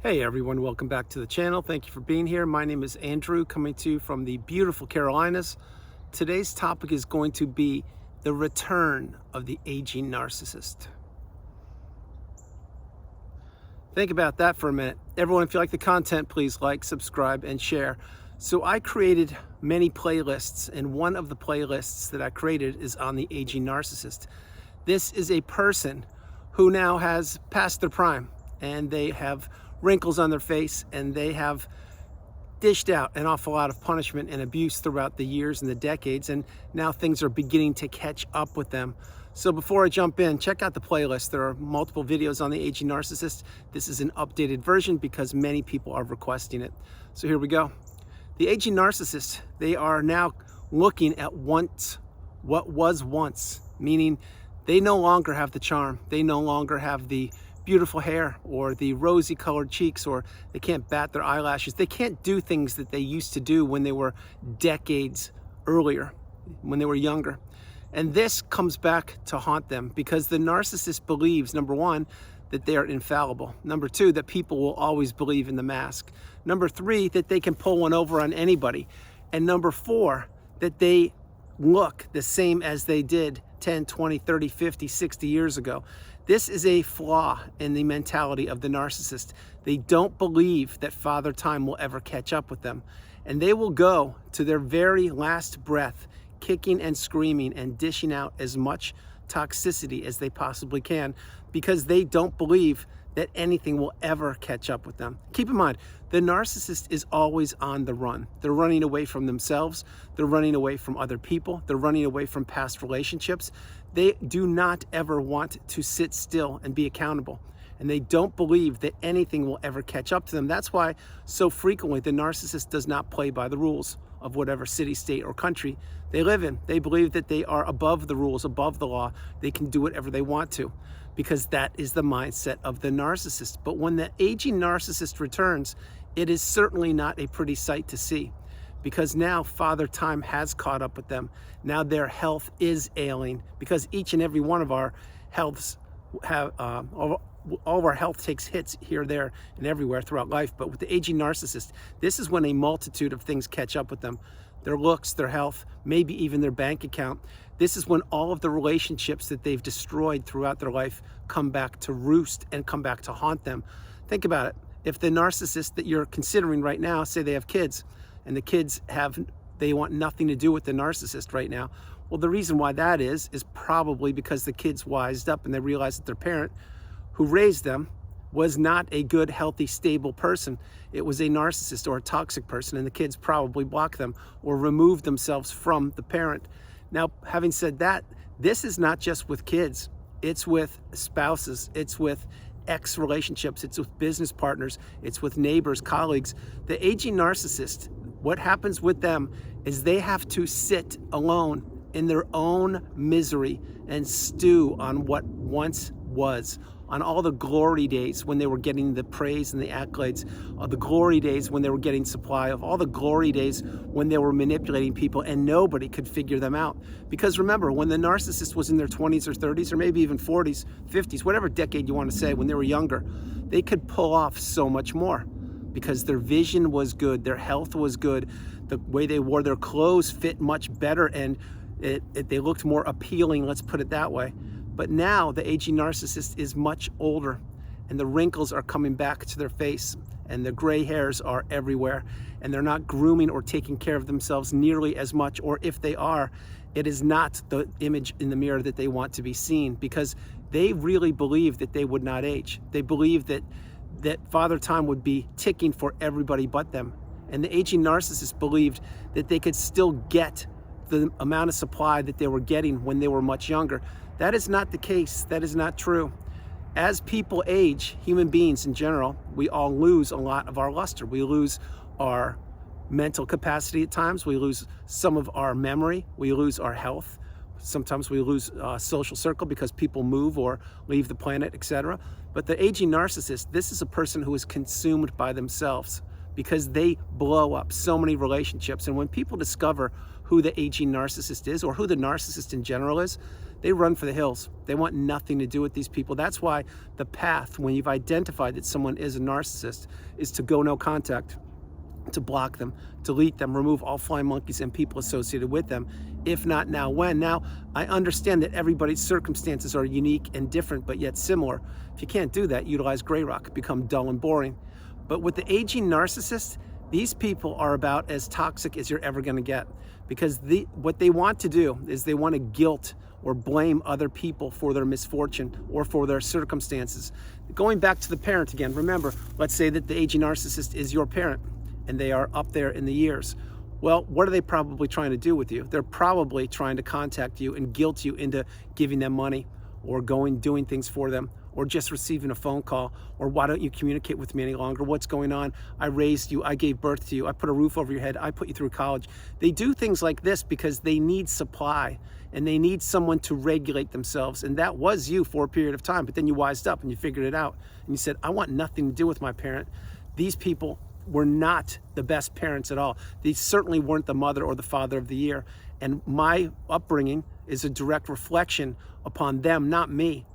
Hey everyone, welcome back to the channel. Thank you for being here. My name is Andrew, coming to you from the beautiful Carolinas. Today's topic is going to be the return of the aging narcissist. Think about that for a minute. Everyone, if you like the content, please like, subscribe, and share. So I created many playlists, and one of the playlists that I created is on the aging narcissist. This is a person who now has passed their prime, and they have wrinkles on their face, and they have dished out an awful lot of punishment and abuse throughout the years and the decades, and now things are beginning to catch up with them. So before I jump in, check out the playlist. There are multiple videos on the aging narcissist. This is an updated version because many people are requesting it. So here we go. The aging narcissist, they are now looking at what was once, meaning they no longer have the charm. They no longer have the beautiful hair or the rosy colored cheeks, or they can't bat their eyelashes. They can't do things that they used to do when they were decades earlier, when they were younger. And this comes back to haunt them because the narcissist believes, number one, that they are infallible. Number two, that people will always believe in the mask. Number three, that they can pull one over on anybody. And number four, that they look the same as they did 10, 20, 30, 50, 60 years ago. This is a flaw in the mentality of the narcissist. They don't believe that Father Time will ever catch up with them. And they will go to their very last breath, kicking and screaming and dishing out as much toxicity as they possibly can because they don't believe that anything will ever catch up with them. Keep in mind, the narcissist is always on the run. They're running away from themselves. They're running away from other people. They're running away from past relationships. They do not ever want to sit still and be accountable. And they don't believe that anything will ever catch up to them. That's why so frequently the narcissist does not play by the rules of whatever city, state, or country they live in. They believe that they are above the rules, above the law. They can do whatever they want to, because that is the mindset of the narcissist. But when the aging narcissist returns, it is certainly not a pretty sight to see, because now Father Time has caught up with them. Now their health is ailing, because each and every one of our healths have all of our health takes hits here, there, and everywhere throughout life. But with the aging narcissist, this is when a multitude of things catch up with them. Their looks, their health, maybe even their bank account. This is when all of the relationships that they've destroyed throughout their life come back to roost and come back to haunt them. Think about it. If the narcissist that you're considering right now, say they have kids, and the kids they want nothing to do with the narcissist right now. Well, the reason why that is probably because the kids wised up and they realized that their parent who raised them was not a good, healthy, stable person. It was a narcissist or a toxic person, and the kids probably blocked them or removed themselves from the parent. Now, having said that, this is not just with kids. It's with spouses. It's with ex-relationships. It's with business partners. It's with neighbors, colleagues. The aging narcissist, what happens with them is they have to sit alone in their own misery and stew on what once was, on all the glory days when they were getting the praise and the accolades, of the glory days when they were getting supply, of all the glory days when they were manipulating people and nobody could figure them out. Because remember, when the narcissist was in their 20s or 30s, or maybe even 40s, 50s, whatever decade you want to say, when they were younger, they could pull off so much more because their vision was good, their health was good, the way they wore their clothes fit much better, and they looked more appealing, let's put it that way. But now the aging narcissist is much older, and the wrinkles are coming back to their face, and the gray hairs are everywhere, and they're not grooming or taking care of themselves nearly as much, or if they are, it is not the image in the mirror that they want to be seen, because they really believe that they would not age. They believe that Father Time would be ticking for everybody but them. And the aging narcissist believed that they could still get the amount of supply that they were getting when they were much younger. That is not the case. That is not true. As people age, human beings in general, we all lose a lot of our luster. We lose our mental capacity at times. We lose some of our memory. We lose our health. Sometimes we lose social circle because people move or leave the planet, etc. But the aging narcissist, this is a person who is consumed by themselves because they blow up so many relationships. And when people discover who the aging narcissist is, or who the narcissist in general is, they run for the hills. They want nothing to do with these people. That's why the path, when you've identified that someone is a narcissist, is to go no contact, to block them, delete them, remove all flying monkeys and people associated with them. If not now, when? Now, I understand that everybody's circumstances are unique and different, but yet similar. If you can't do that, utilize gray rock, become dull and boring. But with the aging narcissist, these people are about as toxic as you're ever gonna get, because what they want to do is they want to guilt or blame other people for their misfortune or for their circumstances. Going back to the parent again, remember, let's say that the aging narcissist is your parent and they are up there in the years. Well, what are they probably trying to do with you? They're probably trying to contact you and guilt you into giving them money or doing things for them, or just receiving a phone call, or why don't you communicate with me any longer? What's going on? I raised you, I gave birth to you, I put a roof over your head, I put you through college. They do things like this because they need supply and they need someone to regulate themselves. And that was you for a period of time, but then you wised up and you figured it out. And you said, I want nothing to do with my parent. These people were not the best parents at all. They certainly weren't the mother or the father of the year. And my upbringing is a direct reflection upon them, not me.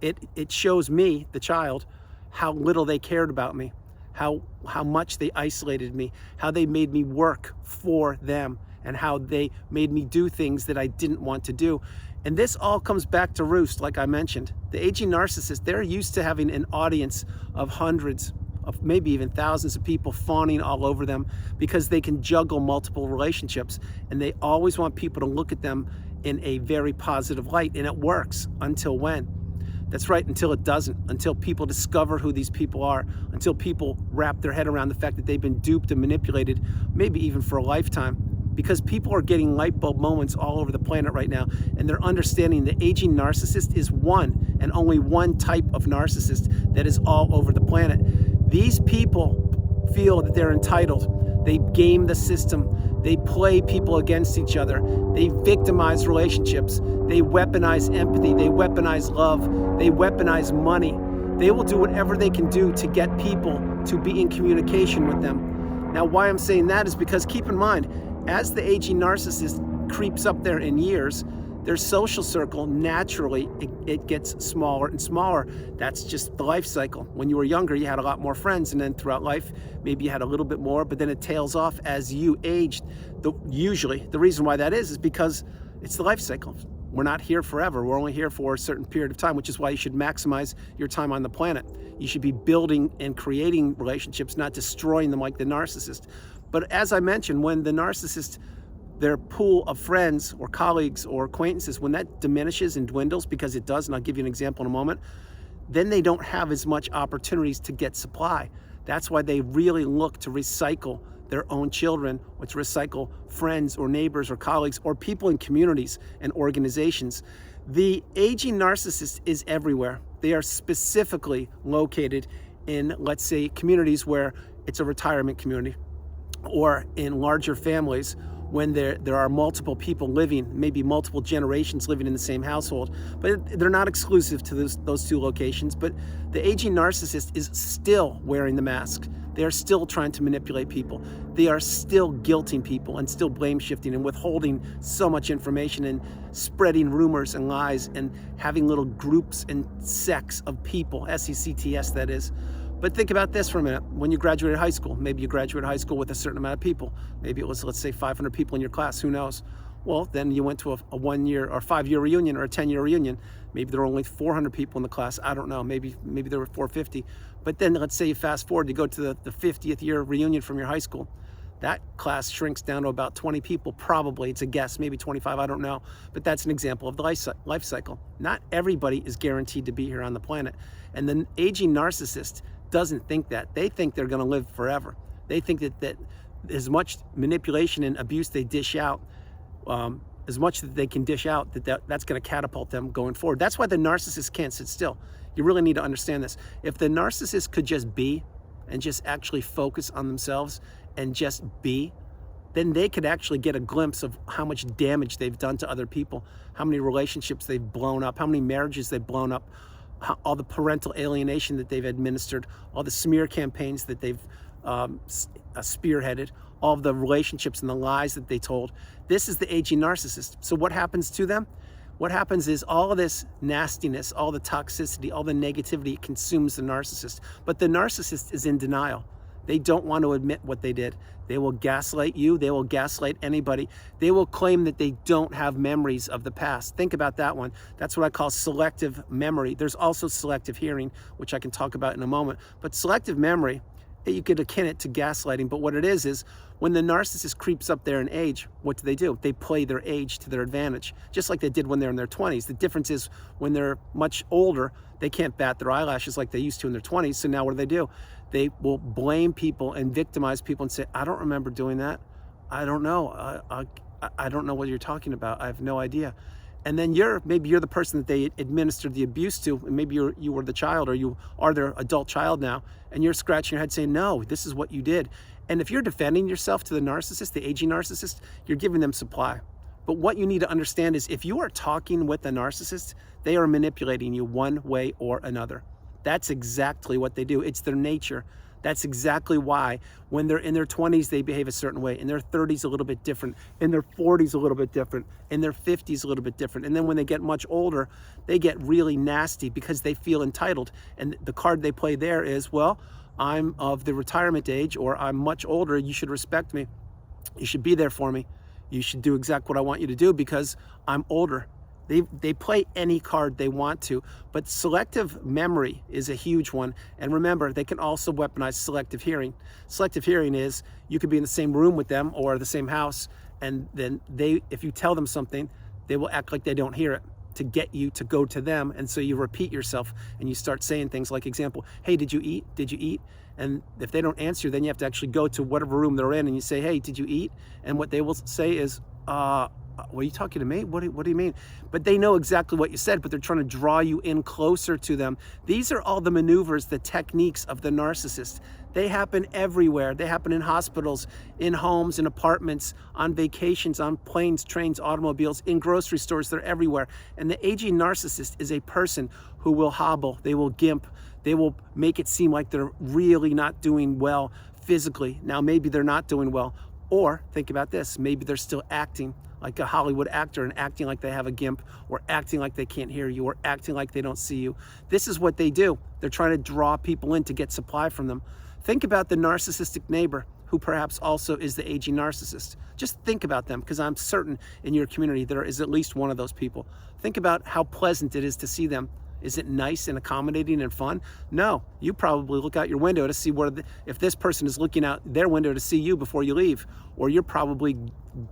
It shows me, the child, how little they cared about me, how much they isolated me, how they made me work for them, and how they made me do things that I didn't want to do. And this all comes back to roost, like I mentioned. The aging narcissist, they're used to having an audience of hundreds of maybe even thousands of people fawning all over them because they can juggle multiple relationships, and they always want people to look at them in a very positive light, and it works until when? That's right, until it doesn't, until people discover who these people are, until people wrap their head around the fact that they've been duped and manipulated, maybe even for a lifetime. Because people are getting light bulb moments all over the planet right now, and they're understanding the aging narcissist is one and only one type of narcissist that is all over the planet. These people feel that they're entitled. They game the system. They play people against each other. They victimize relationships. They weaponize empathy. They weaponize love. They weaponize money. They will do whatever they can do to get people to be in communication with them. Now, why I'm saying that is because, keep in mind, as the aging narcissist creeps up there in years, their social circle, naturally, it gets smaller and smaller. That's just the life cycle. When you were younger, you had a lot more friends, and then throughout life, maybe you had a little bit more, but then it tails off as you aged. Usually, the reason why that is because it's the life cycle. We're not here forever. We're only here for a certain period of time, which is why you should maximize your time on the planet. You should be building and creating relationships, not destroying them like the narcissist. But as I mentioned, when the narcissist, their pool of friends or colleagues or acquaintances, when that diminishes and dwindles, because it does, and I'll give you an example in a moment, then they don't have as much opportunities to get supply. That's why they really look to recycle their own children, or to recycle friends or neighbors or colleagues or people in communities and organizations. The aging narcissist is everywhere. They are specifically located in, let's say, communities where it's a retirement community, or in larger families when there are multiple people living, maybe multiple generations living in the same household. But they're not exclusive to those two locations. But the aging narcissist is still wearing the mask. They are still trying to manipulate people. They are still guilting people and still blame shifting and withholding so much information and spreading rumors and lies and having little groups and sects of people, S-E-C-T-S that is. But think about this for a minute. When you graduated high school, maybe you graduated high school with a certain amount of people. Maybe it was, let's say, 500 people in your class, who knows? Well, then you went to a 1 year or 5 year reunion or a 10-year reunion. Maybe there were only 400 people in the class. I don't know, maybe there were 450. But then let's say you fast forward, you go to the 50th year reunion from your high school. That class shrinks down to about 20 people, probably. It's a guess, maybe 25, I don't know. But that's an example of the life cycle. Not everybody is guaranteed to be here on the planet. And the aging narcissist doesn't think that. They think they're gonna live forever. They think that as much manipulation and abuse they dish out, as much that they can dish out, that's gonna catapult them going forward. That's why the narcissist can't sit still. You really need to understand this. If the narcissist could just be and just actually focus on themselves and just be, then they could actually get a glimpse of how much damage they've done to other people, how many relationships they've blown up, how many marriages they've blown up, all the parental alienation that they've administered, all the smear campaigns that they've spearheaded, all of the relationships and the lies that they told. This is the aging narcissist. So what happens to them? what happens is all of this nastiness, all the toxicity, all the negativity consumes the narcissist. But the narcissist is in denial. They don't want to admit what they did. They will gaslight you. They will gaslight anybody. They will claim that they don't have memories of the past. Think about that one. That's what I call selective memory. There's also selective hearing, which I can talk about in a moment. But selective memory, you could akin it to gaslighting, but what it is when the narcissist creeps up there in age, what do? They play their age to their advantage, just like they did when they're in their 20s. The difference is when they're much older, they can't bat their eyelashes like they used to in their 20s. So now what do? They will blame people and victimize people and say, I don't remember doing that. I don't know. I don't know what you're talking about. I have no idea. And then maybe you're the person that they administered the abuse to, and maybe you were the child, or you are their adult child now, and you're scratching your head saying, no, this is what you did. And if you're defending yourself to the narcissist, the aging narcissist, you're giving them supply. But what you need to understand is if you are talking with a narcissist, they are manipulating you one way or another. That's exactly what they do. It's their nature. That's exactly why when they're in their 20s, they behave a certain way. In their 30s, a little bit different. In their 40s, a little bit different. In their 50s, a little bit different. And then when they get much older, they get really nasty because they feel entitled. And the card they play there is, well, I'm of the retirement age, or I'm much older. You should respect me. You should be there for me. You should do exactly what I want you to do because I'm older. They play any card they want to, but selective memory is a huge one. And remember, they can also weaponize selective hearing. Selective hearing is you could be in the same room with them or the same house, and then if you tell them something, they will act like they don't hear it to get you to go to them. And so you repeat yourself and you start saying things like, example, hey, did you eat? Did you eat? And if they don't answer, then you have to actually go to whatever room they're in and you say, hey, did you eat? And what they will say is, were you talking to me? What do you mean? But they know exactly what you said, but they're trying to draw you in closer to them. These are all the maneuvers, the techniques of the narcissist. They happen everywhere. They happen in hospitals, in homes, in apartments, on vacations, on planes, trains, automobiles, in grocery stores. They're everywhere. And the aging narcissist is a person who will hobble. They will gimp. They will make it seem like they're really not doing well physically. Now, maybe they're not doing well. Or think about this, maybe they're still acting like a Hollywood actor and acting like they have a gimp, or acting like they can't hear you, or acting like they don't see you. This is what they do. They're trying to draw people in to get supply from them. Think about the narcissistic neighbor who perhaps also is the aging narcissist. Just think about them, because I'm certain in your community there is at least one of those people. Think about how pleasant it is to see them. Is it nice and accommodating and fun? No, you probably look out your window to see if this person is looking out their window to see you before you leave, or you're probably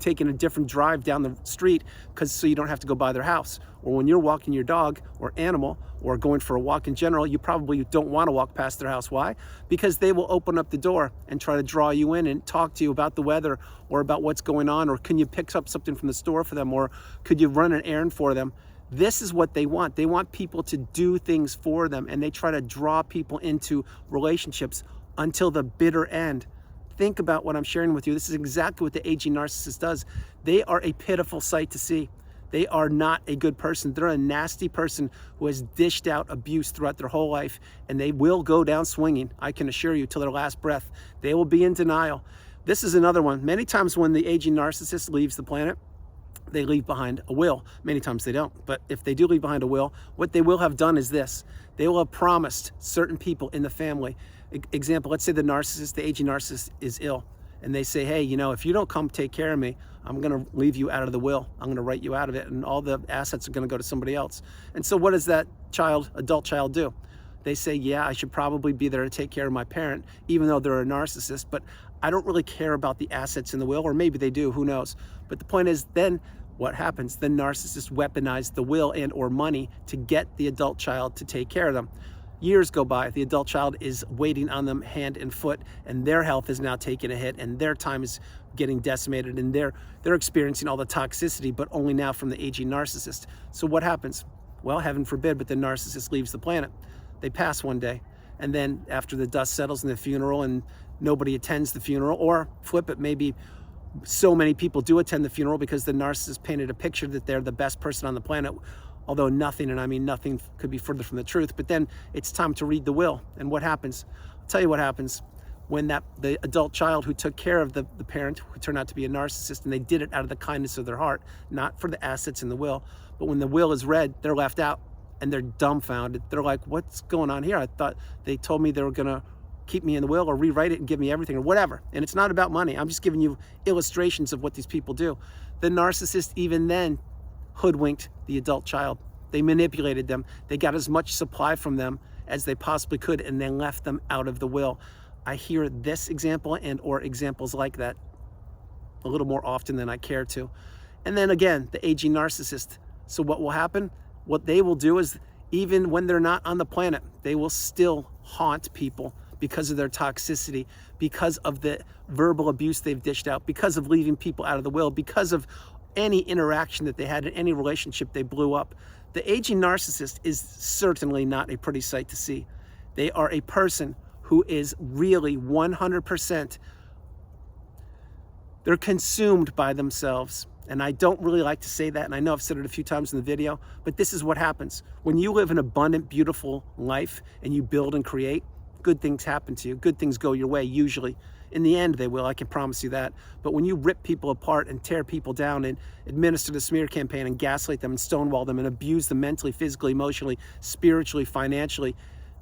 taking a different drive down the street so you don't have to go by their house. Or when you're walking your dog or animal, or going for a walk in general, you probably don't want to walk past their house. Why? Because they will open up the door and try to draw you in and talk to you about the weather or about what's going on, or can you pick up something from the store for them, or could you run an errand for them? This is what they want. They want people to do things for them, and they try to draw people into relationships until the bitter end. Think about what I'm sharing with you. This is exactly what the aging narcissist does. They are a pitiful sight to see. They are not a good person. They're a nasty person who has dished out abuse throughout their whole life, and they will go down swinging, I can assure you, till their last breath. They will be in denial. This is another one. Many times when the aging narcissist leaves the planet, they leave behind a will. Many times they don't, but if they do leave behind a will, what they will have done is this. They will have promised certain people in the family. Example, let's say the narcissist, the aging narcissist is ill, and they say, hey, if you don't come take care of me, I'm gonna leave you out of the will. I'm gonna write you out of it, and all the assets are gonna go to somebody else. And so what does that adult child do? They say, yeah, I should probably be there to take care of my parent, even though they're a narcissist, but I don't really care about the assets in the will, or maybe they do, who knows? But the point is, then what happens? The narcissist weaponized the will and or money to get the adult child to take care of them. Years go by, the adult child is waiting on them hand and foot, and their health is now taking a hit, and their time is getting decimated, and they're experiencing all the toxicity, but only now from the aging narcissist. So what happens? Well, heaven forbid, but the narcissist leaves the planet. They pass one day, and then after the dust settles in the funeral and nobody attends the funeral, or flip it, maybe so many people do attend the funeral because the narcissist painted a picture that they're the best person on the planet, although nothing, and I mean nothing, could be further from the truth. But then it's time to read the will, and what happens? I'll tell you what happens. when the adult child who took care of the parent who turned out to be a narcissist, and they did it out of the kindness of their heart, not for the assets in the will, but when the will is read, they're left out and they're dumbfounded. They're like, what's going on here? I thought they told me they were gonna keep me in the will or rewrite it and give me everything or whatever. And it's not about money. I'm just giving you illustrations of what these people do. The narcissist even then hoodwinked the adult child. They manipulated them. They got as much supply from them as they possibly could and then left them out of the will. I hear this example and or examples like that a little more often than I care to. And then again, the aging narcissist. So what will happen? What they will do is, even when they're not on the planet, they will still haunt people because of their toxicity, because of the verbal abuse they've dished out, because of leaving people out of the will, because of any interaction that they had in any relationship they blew up. The aging narcissist is certainly not a pretty sight to see. They are a person who is really 100%, they're consumed by themselves. And I don't really like to say that, and I know I've said it a few times in the video, but this is what happens. When you live an abundant, beautiful life and you build and create, good things happen to you. Good things go your way, usually. In the end, they will, I can promise you that. But when you rip people apart and tear people down and administer the smear campaign and gaslight them and stonewall them and abuse them mentally, physically, emotionally, spiritually, financially,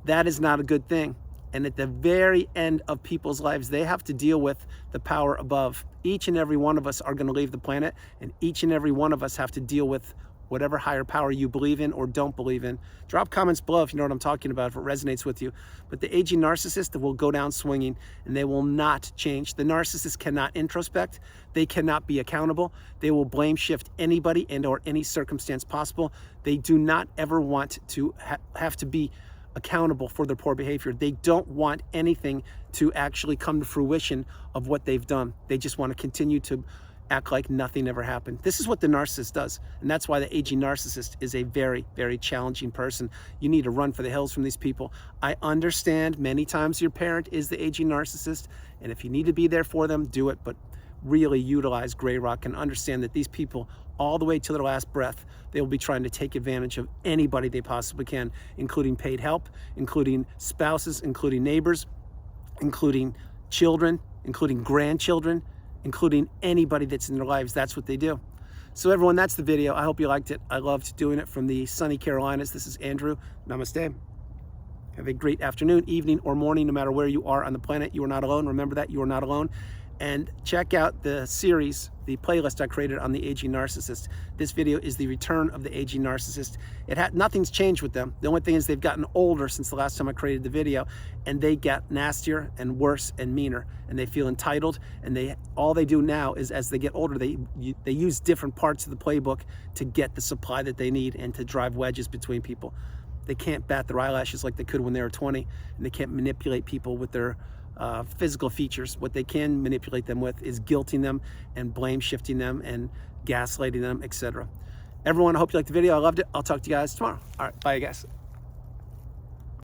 that is not a good thing. And at the very end of people's lives, they have to deal with the power above. Each and every one of us are going to leave the planet, and each and every one of us have to deal with whatever higher power you believe in or don't believe in. Drop comments below if you know what I'm talking about, if it resonates with you. But the aging narcissist will go down swinging, and they will not change. The narcissist cannot introspect. They cannot be accountable. They will blame shift anybody and or any circumstance possible. They do not ever want to have to be accountable for their poor behavior. They don't want anything to actually come to fruition of what they've done. They just want to continue to act like nothing ever happened. This is what the narcissist does. And that's why the aging narcissist is a very, very challenging person. You need to run for the hills from these people. I understand many times your parent is the aging narcissist, and if you need to be there for them, do it, but really utilize Grey Rock and understand that these people, all the way to their last breath, they will be trying to take advantage of anybody they possibly can, including paid help, including spouses, including neighbors, including children, including grandchildren, including anybody that's in their lives. That's what they do. So everyone, that's the video. I hope you liked it. I loved doing it from the sunny Carolinas. This is Andrew. Namaste. Have a great afternoon, evening, or morning, no matter where you are on the planet. You are not alone. Remember that. You are not alone. And check out the series, the playlist I created on the aging narcissist. This video is the return of the aging narcissist. Nothing's changed with them. The only thing is they've gotten older since the last time I created the video, and they get nastier and worse and meaner, and they feel entitled, and all they do now is, as they get older, they use different parts of the playbook to get the supply that they need and to drive wedges between people. They can't bat their eyelashes like they could when they were 20, and they can't manipulate people with their physical features. What they can manipulate them with is guilting them and blame shifting them and gaslighting them, etc. Everyone, I hope you liked the video. I loved it. I'll talk to you guys tomorrow. All right, bye, you guys.